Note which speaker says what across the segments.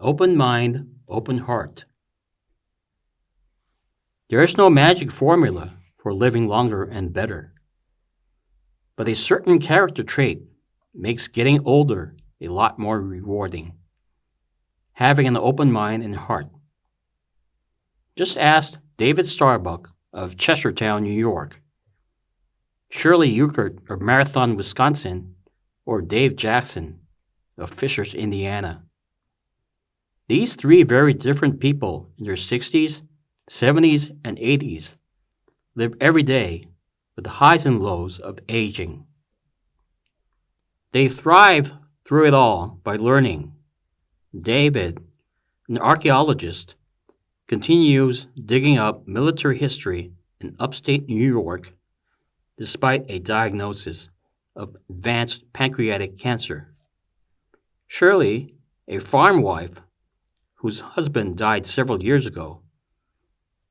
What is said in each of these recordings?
Speaker 1: Open mind, open heart. There is no magic formula for living longer and better, but a certain character trait makes getting older a lot more rewarding. Having an open mind and heart. Just ask David Starbuck of Chestertown, New York, Shirley Euchert of Marathon, Wisconsin, or Dave Jackson of Fishers, Indiana. These three very different people in their 60s, 70s, and 80s live every day with the highs and lows of aging. They thrive through it all by learning. David, an archaeologist, continues digging up military history in upstate New York despite a diagnosis of advanced pancreatic cancer. Shirley, a farm wife whose husband died several years ago,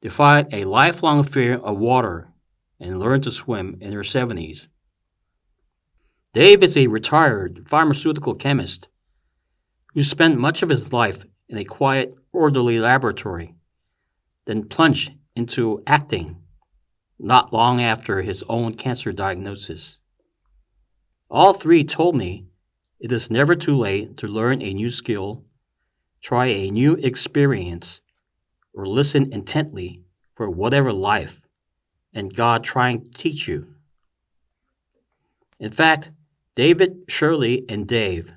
Speaker 1: defied a lifelong fear of water and learned to swim in her 70s. Dave is a retired pharmaceutical chemist who spent much of his life in a quiet, orderly laboratory, then plunged into acting not long after his own cancer diagnosis. All three told me it is never too late to learn a new skill, try a new experience, or listen intently for whatever life and God trying to teach you. In fact, David, Shirley, and Dave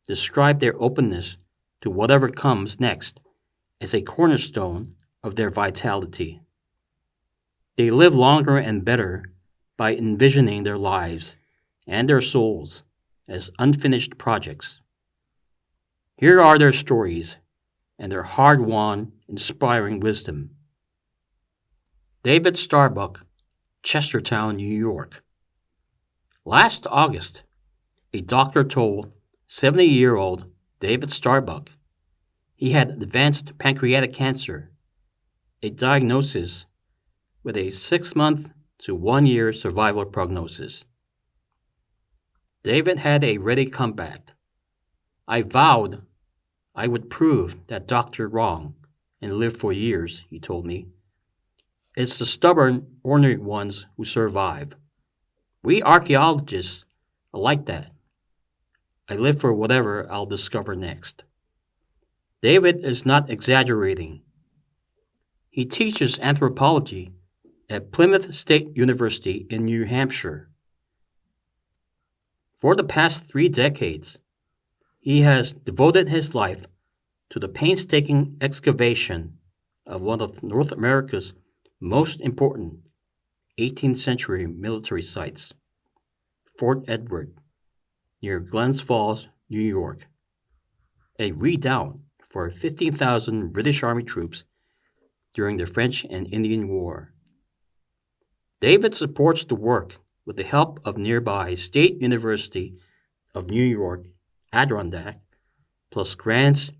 Speaker 1: describe their openness to whatever comes next as a cornerstone of their vitality. They live longer and better by envisioning their lives and their souls as unfinished projects. Here are their stories and their hard-won, inspiring wisdom. David Starbuck, Chestertown, New York. Last August, a doctor told 70-year-old David Starbuck he had advanced pancreatic cancer, a diagnosis with a 6-month to 1-year survival prognosis. David had a ready comeback. I vowed I would prove that doctor wrong and live for years, he told me. It's the stubborn, ornery ones who survive. We archaeologists are like that. I live for whatever I'll discover next. David is not exaggerating. He teaches anthropology at Plymouth State University in New Hampshire. For the past 3 decades, he has devoted his life to the painstaking excavation of one of North America's most important 18th century military sites, Fort Edward, near Glens Falls, New York, a redoubt for 15,000 British Army troops during the French and Indian War. David supports the work with the help of nearby State University of New York, Adirondack, plus grants,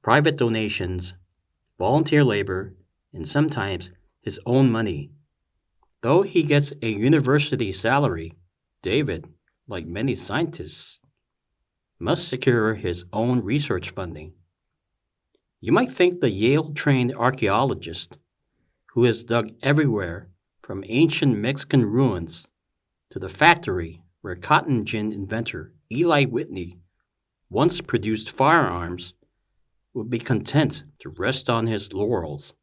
Speaker 1: private donations, volunteer labor, and sometimes his own money. Though he gets a university salary, David, like many scientists, must secure his own research funding. You might think the Yale-trained archaeologist, who has dug everywhere from ancient Mexican ruins to the factory where cotton gin inventor Eli Whitney once produced firearms, would be content to rest on his laurels.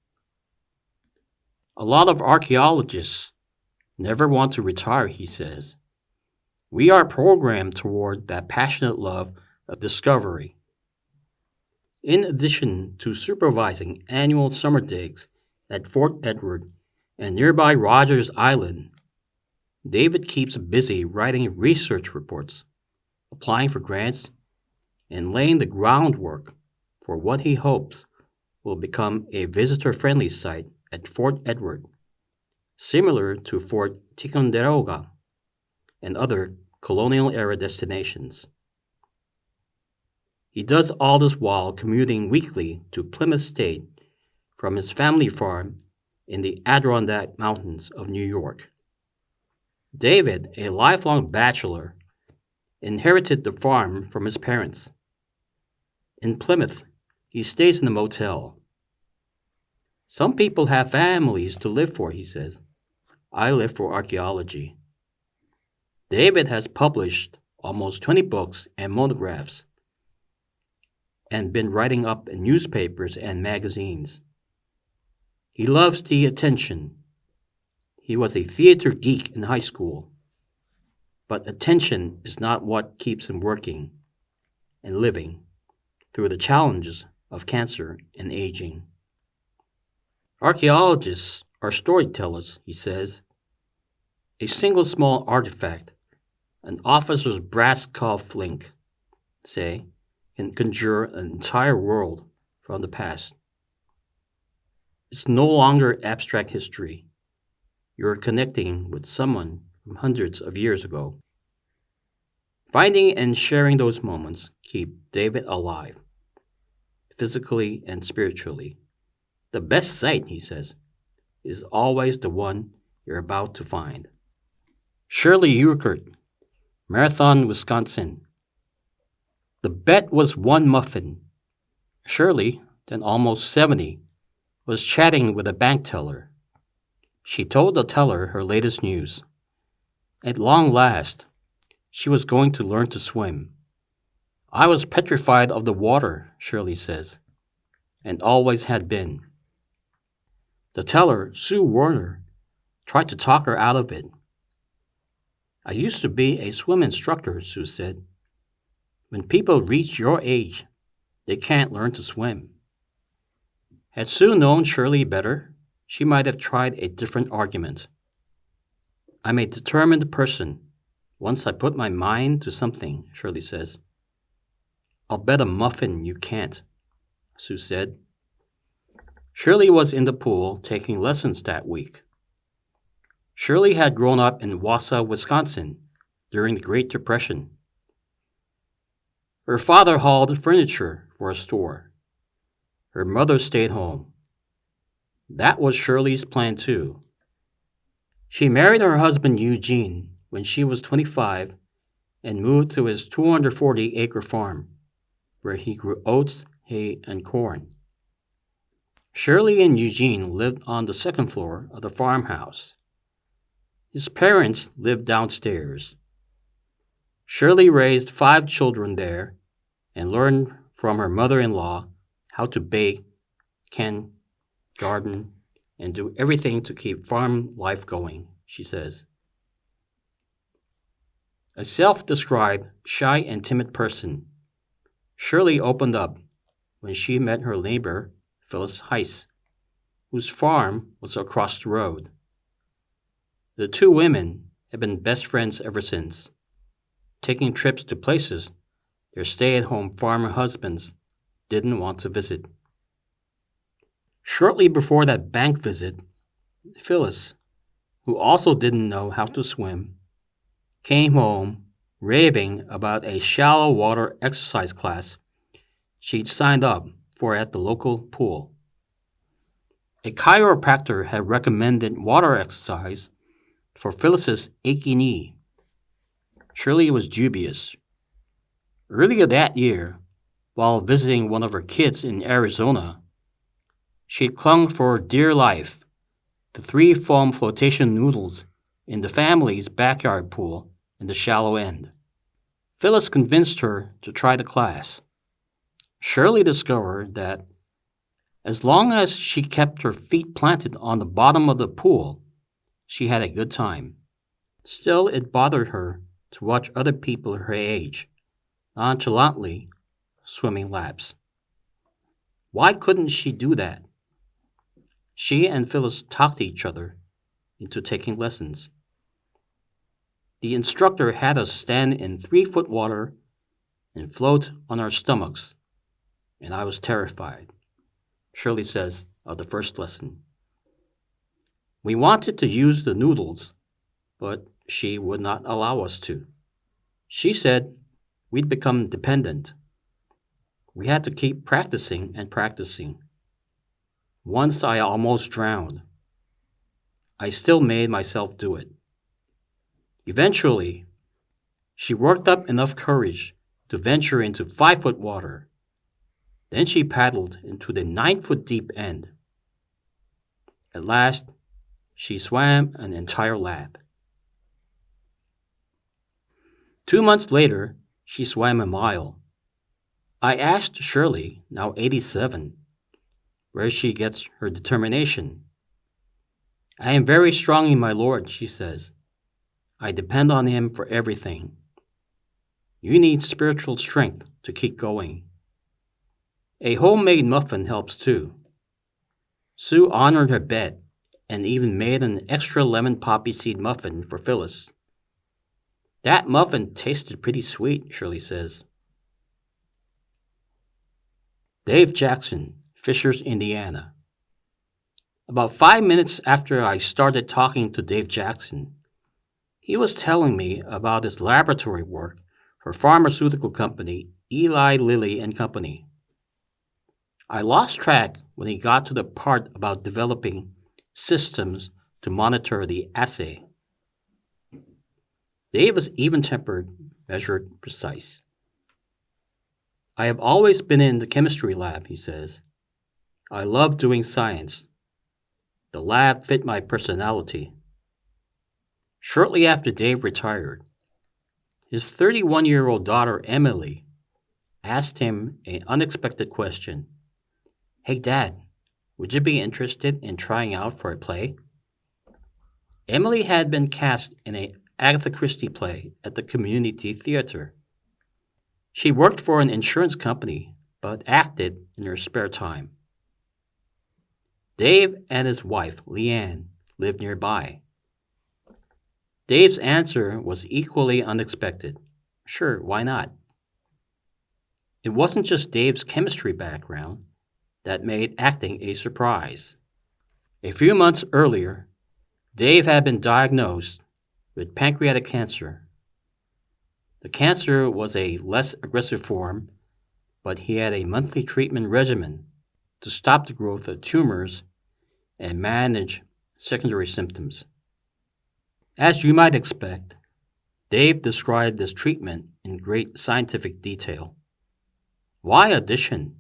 Speaker 1: A lot of archaeologists never want to retire, he says. We are programmed toward that passionate love of discovery. In addition to supervising annual summer digs at Fort Edward and nearby Rogers Island, David keeps busy writing research reports, applying for grants, and laying the groundwork for what he hopes will become a visitor-friendly site at Fort Edward, similar to Fort Ticonderoga and other colonial-era destinations. He does all this while commuting weekly to Plymouth State from his family farm in the Adirondack Mountains of New York. David, a lifelong bachelor, inherited the farm from his parents. In Plymouth, He stays in a motel. Some people have families to live for, he says. I live for archaeology. David has published almost 20 books and monographs and been writing up in newspapers and magazines. He loves the attention. He was a theater geek in high school. But attention is not what keeps him working and living through the challenges of cancer and aging. Archaeologists are storytellers, he says. A single small artifact, an officer's brass cuff link, say, can conjure an entire world from the past. It's no longer abstract history. You're connecting with someone from hundreds of years ago. Finding and sharing those moments keep David alive, physically and spiritually. The best sight, he says, is always the one you're about to find. Shirley Urquhart, Marathon, Wisconsin. The bet was one muffin. Shirley, then almost 70, was chatting with a bank teller. She told the teller her latest news. At long last, she was going to learn to swim. I was petrified of the water, Shirley says, and always had been. The teller, Sue Warner, tried to talk her out of it. I used to be a swim instructor, Sue said. When people reach your age, they can't learn to swim. Had Sue known Shirley better, she might have tried a different argument. I'm a determined person. Once I put my mind to something, Shirley says. I'll bet a muffin you can't, Sue said. Shirley was in the pool taking lessons that week. Shirley had grown up in Wausau, Wisconsin during the Great Depression. Her father hauled furniture for a store. Her mother stayed home. That was Shirley's plan too. She married her husband Eugene when she was 25 and moved to his 240-acre farm, where he grew oats, hay, and corn. Shirley and Eugene lived on the second floor of the farmhouse. His parents lived downstairs. Shirley raised 5 children there and learned from her mother-in-law how to bake, can, garden, and do everything to keep farm life going, she says. A self-described shy and timid person, Shirley opened up when she met her neighbor, Phyllis Heiss, whose farm was across the road. The two women have been best friends ever since, taking trips to places their stay-at-home farmer husbands didn't want to visit. Shortly before that bank visit, Phyllis, who also didn't know how to swim, came home raving about a shallow water exercise class she'd signed up for at the local pool. A chiropractor had recommended water exercise for Phyllis's achy knee. Shirley was dubious. Earlier that year, while visiting one of her kids in Arizona, she'd clung for dear life to 3 foam flotation noodles in the family's backyard pool in the shallow end. Phyllis convinced her to try the class. Shirley discovered that as long as she kept her feet planted on the bottom of the pool, she had a good time. Still, it bothered her to watch other people her age nonchalantly swimming laps. Why couldn't she do that? She and Phyllis talked each other into taking lessons. The instructor had us stand in 3-foot water and float on our stomachs, and I was terrified, Shirley says of the first lesson. We wanted to use the noodles, but she would not allow us to. She said we'd become dependent. We had to keep practicing and practicing. Once I almost drowned. I still made myself do it. Eventually, she worked up enough courage to venture into 5-foot water. Then she paddled into the 9-foot deep end. At last, she swam an entire lap. 2 months later, she swam a mile. I asked Shirley, now 87, where she gets her determination. I am very strong in my Lord, she says. I depend on Him for everything. You need spiritual strength to keep going. A homemade muffin helps too. Sue honored her bet and even made an extra lemon poppy seed muffin for Phyllis. That muffin tasted pretty sweet, Shirley says. Dave Jackson, Fishers, Indiana. About 5 minutes after I started talking to Dave Jackson, he was telling me about his laboratory work for pharmaceutical company Eli Lilly and Company. I lost track when he got to the part about developing systems to monitor the assay. Dave was even-tempered, measured, precise. I have always been in the chemistry lab, he says. I love doing science. The lab fit my personality. Shortly after Dave retired, his 31-year-old daughter, Emily, asked him an unexpected question. Hey, Dad, would you be interested in trying out for a play? Emily had been cast in an Agatha Christie play at the community theater. She worked for an insurance company, but acted in her spare time. Dave and his wife, Leanne, lived nearby. Dave's answer was equally unexpected. Sure, why not? It wasn't just Dave's chemistry background that made acting a surprise. A few months earlier, Dave had been diagnosed with pancreatic cancer. The cancer was a less aggressive form, but he had a monthly treatment regimen to stop the growth of tumors and manage secondary symptoms. As you might expect, Dave described this treatment in great scientific detail. Why audition?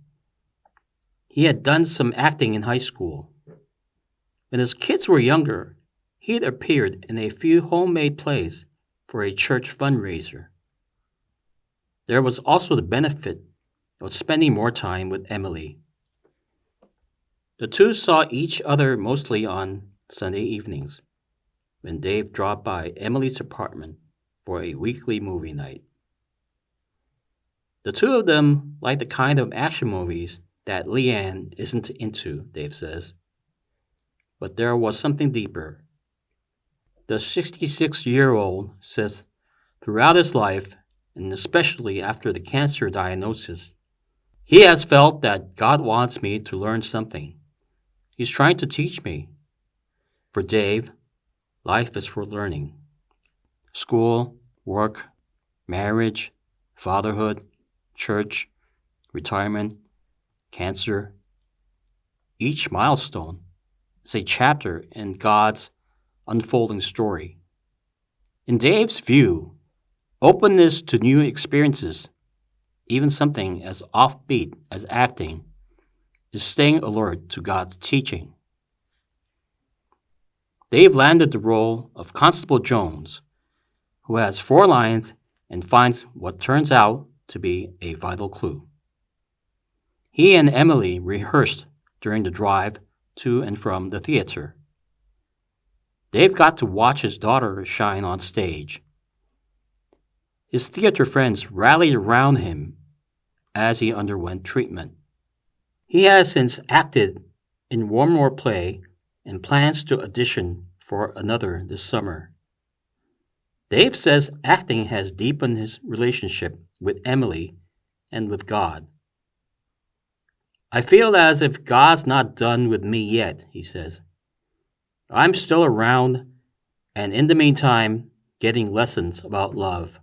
Speaker 1: He had done some acting in high school. When his kids were younger, he had appeared in a few homemade plays for a church fundraiser. There was also the benefit of spending more time with Emily. The two saw each other mostly on Sunday evenings, when Dave dropped by Emily's apartment for a weekly movie night. The two of them liked the kind of action movies that Leanne isn't into, Dave says. But there was something deeper. The 66-year-old says throughout his life, and especially after the cancer diagnosis, he has felt that God wants me to learn something. He's trying to teach me. For Dave, life is for learning. School, work, marriage, fatherhood, church, retirement, cancer. Each milestone is a chapter in God's unfolding story. In Dave's view, openness to new experiences, even something as offbeat as acting, is staying alert to God's teaching. Dave landed the role of Constable Jones, who has 4 lines and finds what turns out to be a vital clue. He and Emily rehearsed during the drive to and from the theater. Dave got to watch his daughter shine on stage. His theater friends rallied around him as he underwent treatment. He has since acted in one more play and plans to audition for another this summer. Dave says acting has deepened his relationship with Emily and with God. I feel as if God's not done with me yet, he says. I'm still around, and in the meantime, getting lessons about love.